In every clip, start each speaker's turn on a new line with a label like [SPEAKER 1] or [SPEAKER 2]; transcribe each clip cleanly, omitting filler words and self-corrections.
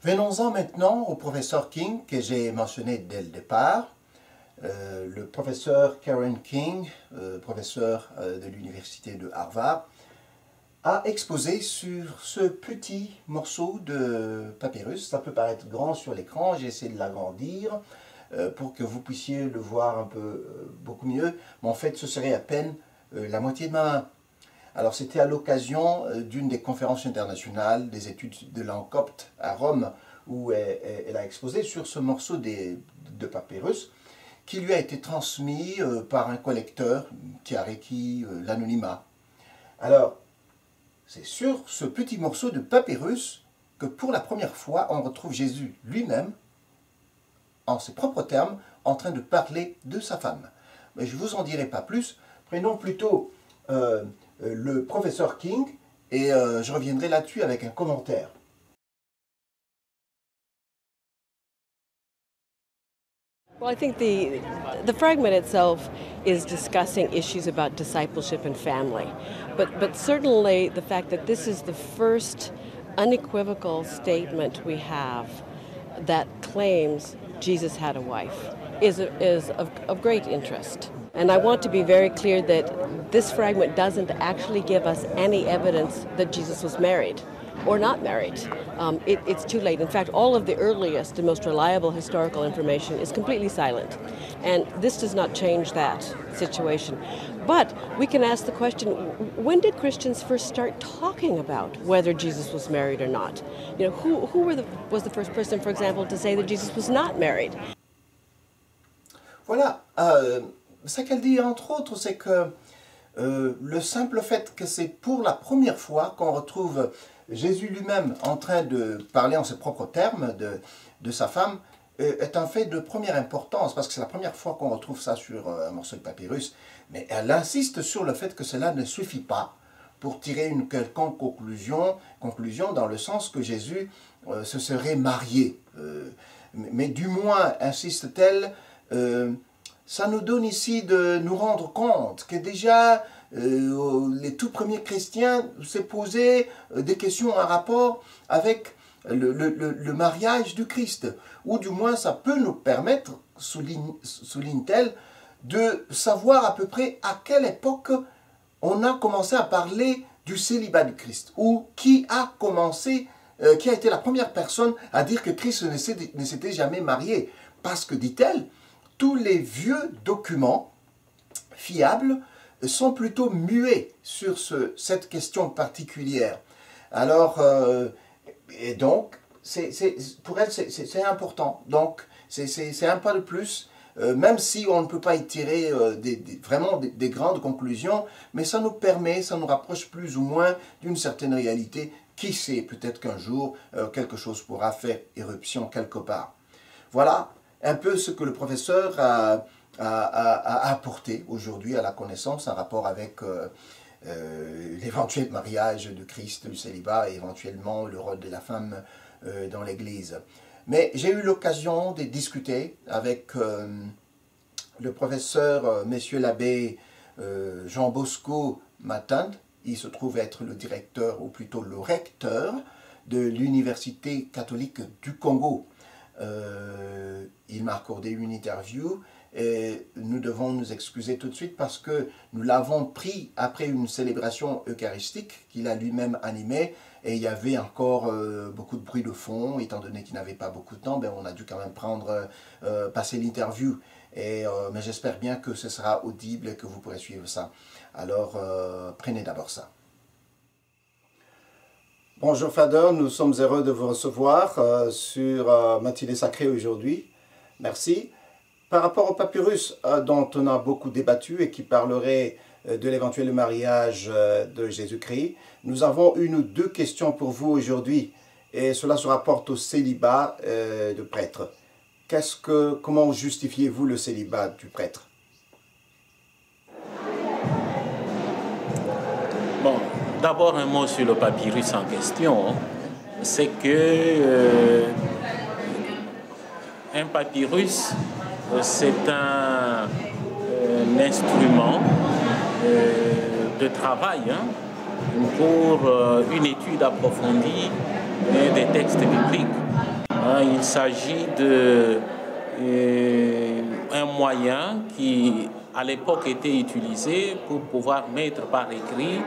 [SPEAKER 1] Venons-en maintenant au professeur King que j'ai mentionné dès le départ. Le professeur Karen King, professeur de l'université de Harvard, a exposé sur ce petit morceau de papyrus. Ça peut paraître grand sur l'écran, j'ai essayé de l'agrandir pour que vous puissiez le voir un peu beaucoup mieux, mais en fait ce serait à peine la moitié de ma main. Alors c'était à l'occasion d'une des conférences internationales des études de langue copte à Rome, où elle a exposé sur ce morceau de papyrus qui lui a été transmis par un collecteur qui a requis l'anonymat. Alors, c'est sur ce petit morceau de papyrus que pour la première fois on retrouve Jésus lui-même, en ses propres termes, en train de parler de sa femme. Mais je ne vous en dirai pas plus, prenons plutôt le professeur King et je reviendrai là-dessus avec un commentaire.
[SPEAKER 2] Well, I think the fragment itself is discussing issues about discipleship and family, but certainly the fact that this is the first unequivocal statement we have that claims Jesus had a wife is of great interest. And I want to be very clear that this fragment doesn't actually give us any evidence that Jesus was married or not married. It's too late. In fact, all of the earliest and most reliable historical information is completely silent. And this does not change that situation. But we can ask the question, when did Christians first start talking about whether Jesus was married or not? You know, who was the first person, for example, to say that Jesus was not married?
[SPEAKER 1] Voilà, ce qu'elle dit entre autres, c'est que le simple fait que c'est pour la première fois qu'on retrouve Jésus lui-même en train de parler en ses propres termes de sa femme est un fait de première importance, parce que c'est la première fois qu'on retrouve ça sur un morceau de papyrus. Mais elle insiste sur le fait que cela ne suffit pas pour tirer une quelconque conclusion dans le sens que Jésus se serait marié. Mais du moins, insiste-t-elle, ça nous donne ici de nous rendre compte que déjà les tout premiers chrétiens se posaient des questions en rapport avec le mariage du Christ, ou du moins ça peut nous permettre, souligne-t-elle, de savoir à peu près à quelle époque on a commencé à parler du célibat du Christ, ou qui a été la première personne à dire que Christ ne s'était jamais marié, parce que, dit-elle, tous les vieux documents fiables sont plutôt muets sur cette question particulière. Alors, et donc, pour elle, c'est important. Donc, c'est un pas de plus, même si on ne peut pas y tirer vraiment des grandes conclusions, mais ça nous permet, ça nous rapproche plus ou moins d'une certaine réalité. Qui sait, peut-être qu'un jour, quelque chose pourra faire éruption quelque part. Voilà un peu ce que le professeur a apporté aujourd'hui à la connaissance en rapport avec l'éventuel mariage de Christ, du célibat et éventuellement le rôle de la femme dans l'Église. Mais j'ai eu l'occasion de discuter avec le professeur, monsieur l'abbé Jean Bosco Matand. Il se trouve être le directeur, ou plutôt le recteur, de l'Université catholique du Congo. Il m'a accordé une interview et nous devons nous excuser tout de suite parce que nous l'avons pris après une célébration eucharistique qu'il a lui-même animée et il y avait encore beaucoup de bruit de fond, étant donné qu'il n'avait pas beaucoup de temps, ben on a dû quand même passer l'interview. Mais j'espère bien que ce sera audible et que vous pourrez suivre ça. Alors prenez d'abord ça. Bonjour Fader, nous sommes heureux de vous recevoir sur Matinée Sacrée aujourd'hui. Merci. Par rapport au papyrus dont on a beaucoup débattu et qui parlerait de l'éventuel mariage de Jésus-Christ, nous avons une ou deux questions pour vous aujourd'hui et cela se rapporte au célibat de prêtre. Comment justifiez-vous le célibat du prêtre?
[SPEAKER 3] Bon, d'abord un mot sur le papyrus en question. C'est que un papyrus, c'est un instrument de travail pour une étude approfondie des textes bibliques. Il s'agit d'un moyen qui, à l'époque, était utilisé pour pouvoir mettre par écrit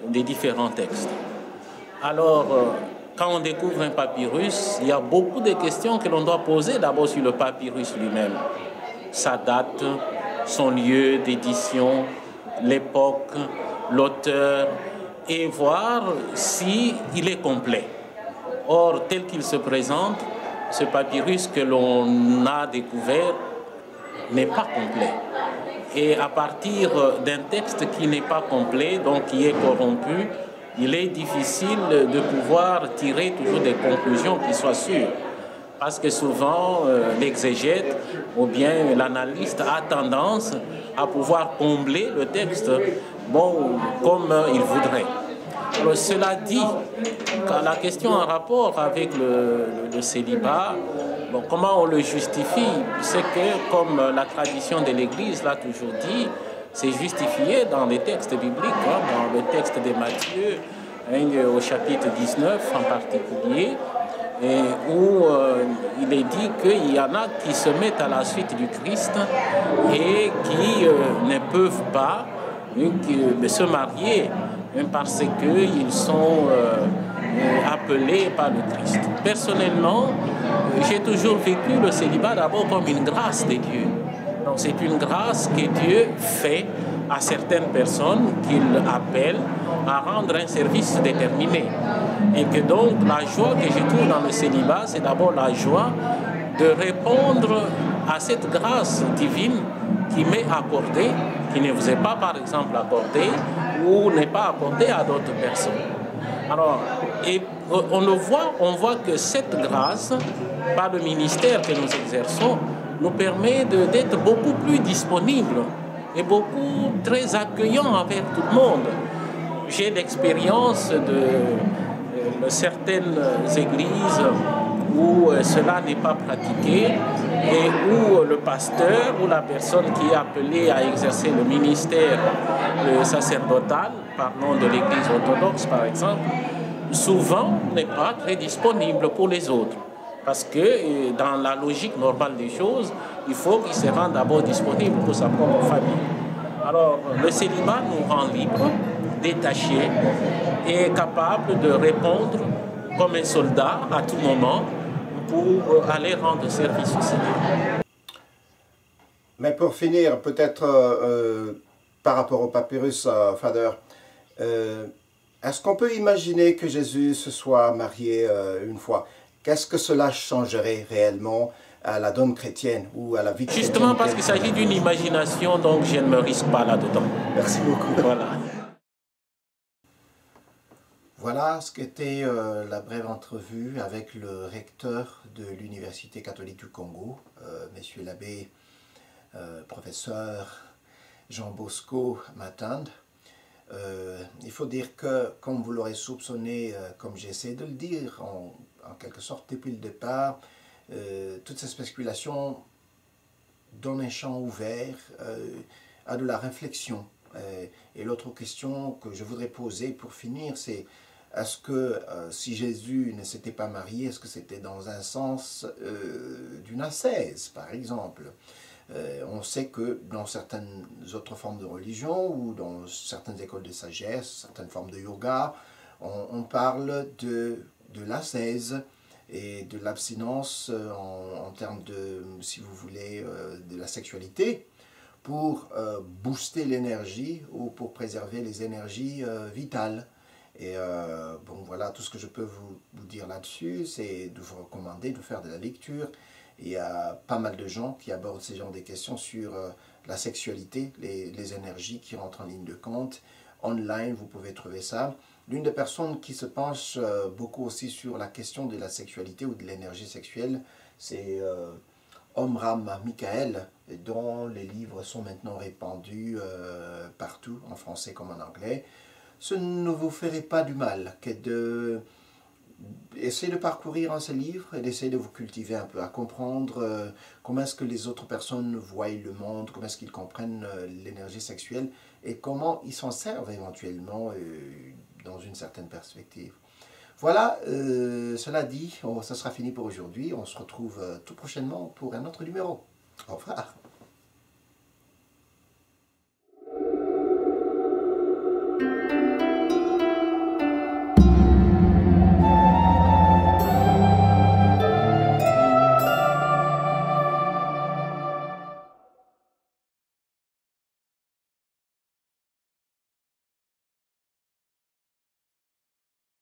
[SPEAKER 3] des différents textes. Alors, quand on découvre un papyrus, il y a beaucoup de questions que l'on doit poser d'abord sur le papyrus lui-même. Sa date, son lieu d'édition, l'époque, l'auteur, et voir s'il est complet. Or, tel qu'il se présente, ce papyrus que l'on a découvert n'est pas complet. Et à partir d'un texte qui n'est pas complet, donc qui est corrompu, il est difficile de pouvoir tirer toujours des conclusions qui soient sûres. Parce que souvent, l'exégète ou bien l'analyste a tendance à pouvoir combler le texte comme il voudrait. Alors, cela dit, quand la question en rapport avec le célibat, comment on le justifie? C'est que, comme la tradition de l'Église l'a toujours dit, c'est justifié dans les textes bibliques, dans le texte de Matthieu, au chapitre 19 en particulier, où il est dit qu'il y en a qui se mettent à la suite du Christ et qui ne peuvent pas se marier parce qu'ils sont appelés par le Christ. Personnellement, j'ai toujours vécu le célibat d'abord comme une grâce de Dieu. Donc c'est une grâce que Dieu fait à certaines personnes qu'il appelle à rendre un service déterminé. Et que donc la joie que je trouve dans le célibat, c'est d'abord la joie de répondre à cette grâce divine qui m'est accordée, qui ne vous est pas par exemple accordée ou n'est pas accordée à d'autres personnes. Alors, et on voit que cette grâce, par le ministère que nous exerçons, nous permet d'être beaucoup plus disponibles et beaucoup très accueillants envers tout le monde. J'ai l'expérience de certaines églises où cela n'est pas pratiqué et où le pasteur ou la personne qui est appelée à exercer le ministère sacerdotal, parlons de l'église orthodoxe par exemple, souvent n'est pas très disponible pour les autres. Parce que dans la logique normale des choses, il faut qu'il se rende d'abord disponible pour sa propre famille. Alors le célibat nous rend libres, détachés et capables de répondre comme un soldat à tout moment pour aller rendre service au Seigneur.
[SPEAKER 1] Mais pour finir, peut-être par rapport au papyrus, Father, est-ce qu'on peut imaginer que Jésus se soit marié une fois? Qu'est-ce que cela changerait réellement à la donne chrétienne ou à la vie chrétienne?
[SPEAKER 3] Justement parce qu'il s'agit d'une imagination, donc je ne me risque pas là-dedans.
[SPEAKER 1] Merci beaucoup.
[SPEAKER 3] Voilà.
[SPEAKER 1] Voilà ce qu'était la brève entrevue avec le recteur de l'Université catholique du Congo, Monsieur l'abbé professeur Jean Bosco Matande. Il faut dire que, comme vous l'aurez soupçonné, comme j'essaie de le dire, en quelque sorte depuis le départ, toutes ces spéculations donnent un champ ouvert à de la réflexion. Et l'autre question que je voudrais poser pour finir, c'est est-ce que si Jésus ne s'était pas marié, est-ce que c'était dans un sens d'une ascèse, par exemple? On sait que dans certaines autres formes de religion ou dans certaines écoles de sagesse, certaines formes de yoga, on parle de l'ascèse et de l'abstinence en termes de, si vous voulez, de la sexualité pour booster l'énergie ou pour préserver les énergies vitales. Et bon, voilà, tout ce que je peux vous dire là-dessus, c'est de vous recommander de faire de la lecture. Il y a pas mal de gens qui abordent ces genres de questions sur la sexualité, les énergies qui rentrent en ligne de compte. Online, vous pouvez trouver ça. L'une des personnes qui se penche beaucoup aussi sur la question de la sexualité ou de l'énergie sexuelle, c'est Omram Michael, dont les livres sont maintenant répandus partout, en français comme en anglais. Ce ne vous ferait pas du mal que de essayer de parcourir ces livres et d'essayer de vous cultiver un peu, à comprendre comment est-ce que les autres personnes voient le monde, comment est-ce qu'ils comprennent l'énergie sexuelle et comment ils s'en servent éventuellement dans une certaine perspective. Voilà, cela dit, ça sera fini pour aujourd'hui. On se retrouve tout prochainement pour un autre numéro. Au revoir.